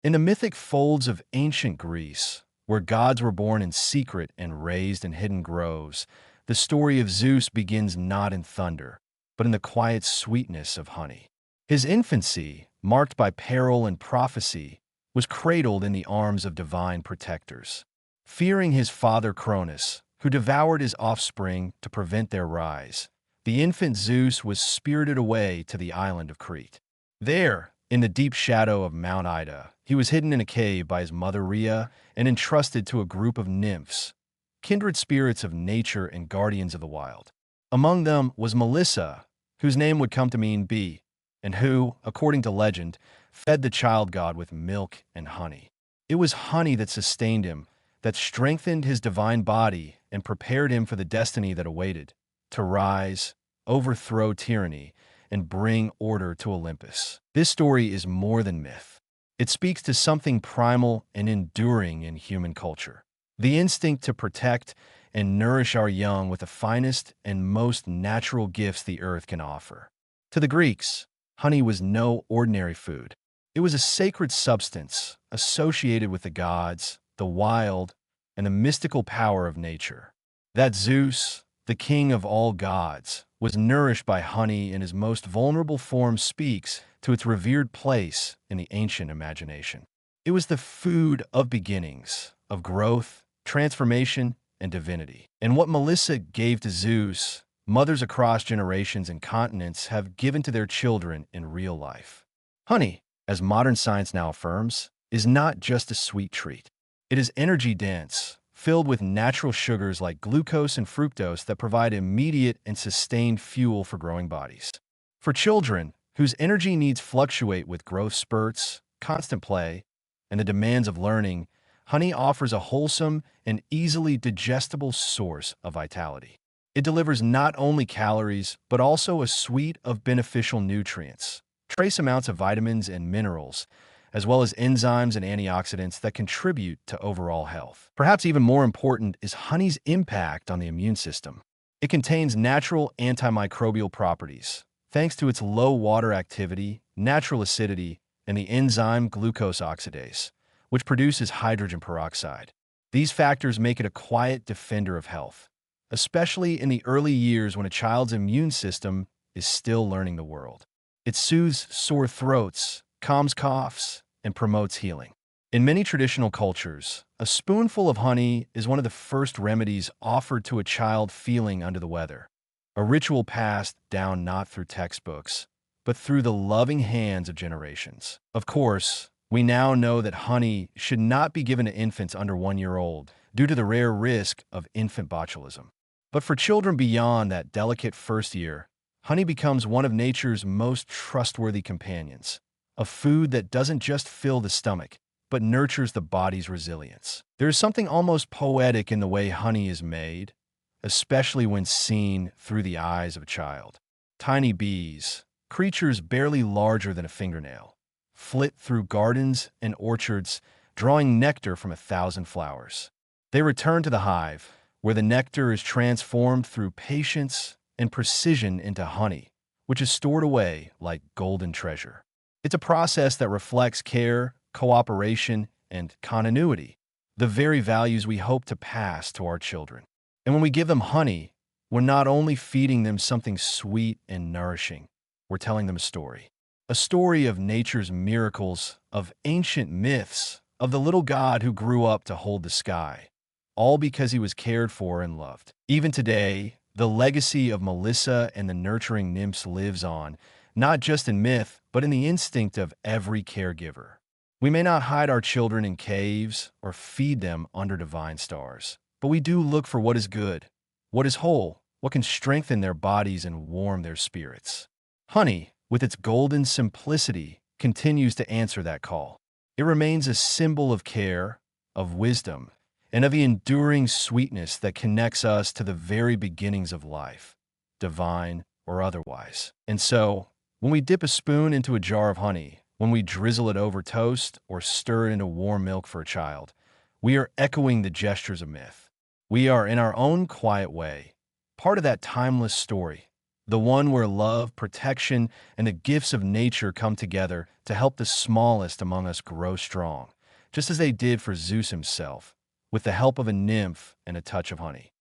In the mythic folds of ancient Greece, where gods were born in secret and raised in hidden groves, the story of Zeus begins not in thunder, but in the quiet sweetness of honey. His infancy, marked by peril and prophecy, was cradled in the arms of divine protectors. Fearing his father Cronus, who devoured his offspring to prevent their rise, the infant Zeus was spirited away to the island of Crete. There, in the deep shadow of Mount Ida, he was hidden in a cave by his mother Rhea and entrusted to a group of nymphs, kindred spirits of nature and guardians of the wild. Among them was Melissa, whose name would come to mean bee, and who, according to legend, fed the child god with milk and honey. It was honey that sustained him, that strengthened his divine body and prepared him for the destiny that awaited, to rise, overthrow tyranny, and bring order to Olympus. This story is more than myth. It speaks to something primal and enduring in human culture. The instinct to protect and nourish our young with the finest and most natural gifts the earth can offer. To the Greeks, honey was no ordinary food. It was a sacred substance associated with the gods, the wild, and the mystical power of nature. That Zeus, the king of all gods, was nourished by honey in his most vulnerable form speaks to its revered place in the ancient imagination. It was the food of beginnings, of growth, transformation, and divinity. And what Melissa gave to Zeus, mothers across generations and continents have given to their children in real life. Honey, as modern science now affirms, is not just a sweet treat. It is energy dense, filled with natural sugars like glucose and fructose that provide immediate and sustained fuel for growing bodies. For children, whose energy needs fluctuate with growth spurts, constant play, and the demands of learning, honey offers a wholesome and easily digestible source of vitality. It delivers not only calories, but also a suite of beneficial nutrients, trace amounts of vitamins and minerals, as well as enzymes and antioxidants that contribute to overall health. Perhaps even more important is honey's impact on the immune system. It contains natural antimicrobial properties, thanks to its low water activity, natural acidity, and the enzyme glucose oxidase, which produces hydrogen peroxide. These factors make it a quiet defender of health, especially in the early years when a child's immune system is still learning the world. It soothes sore throats, calms coughs, and promotes healing. In many traditional cultures, a spoonful of honey is one of the first remedies offered to a child feeling under the weather, a ritual passed down not through textbooks, but through the loving hands of generations. Of course, we now know that honey should not be given to infants under 1 year old due to the rare risk of infant botulism. But for children beyond that delicate first year, honey becomes one of nature's most trustworthy companions, a food that doesn't just fill the stomach, but nurtures the body's resilience. There is something almost poetic in the way honey is made, especially when seen through the eyes of a child. Tiny bees, creatures barely larger than a fingernail, flit through gardens and orchards, drawing nectar from 1,000 flowers. They return to the hive, where the nectar is transformed through patience and precision into honey, which is stored away like golden treasure. It's a process that reflects care, cooperation, and continuity, the very values we hope to pass to our children. And when we give them honey, we're not only feeding them something sweet and nourishing, we're telling them a story of nature's miracles, of ancient myths, of the little god who grew up to hold the sky, all because he was cared for and loved. Even today, the legacy of Melissa and the nurturing nymphs lives on, not just in myth, but in the instinct of every caregiver. We may not hide our children in caves or feed them under divine stars, but we do look for what is good, what is whole, what can strengthen their bodies and warm their spirits. Honey, with its golden simplicity, continues to answer that call. It remains a symbol of care, of wisdom, and of the enduring sweetness that connects us to the very beginnings of life, divine or otherwise. And so, when we dip a spoon into a jar of honey, when we drizzle it over toast or stir it into warm milk for a child, we are echoing the gestures of myth. We are, in our own quiet way, part of that timeless story, the one where love, protection, and the gifts of nature come together to help the smallest among us grow strong, just as they did for Zeus himself, with the help of a nymph and a touch of honey.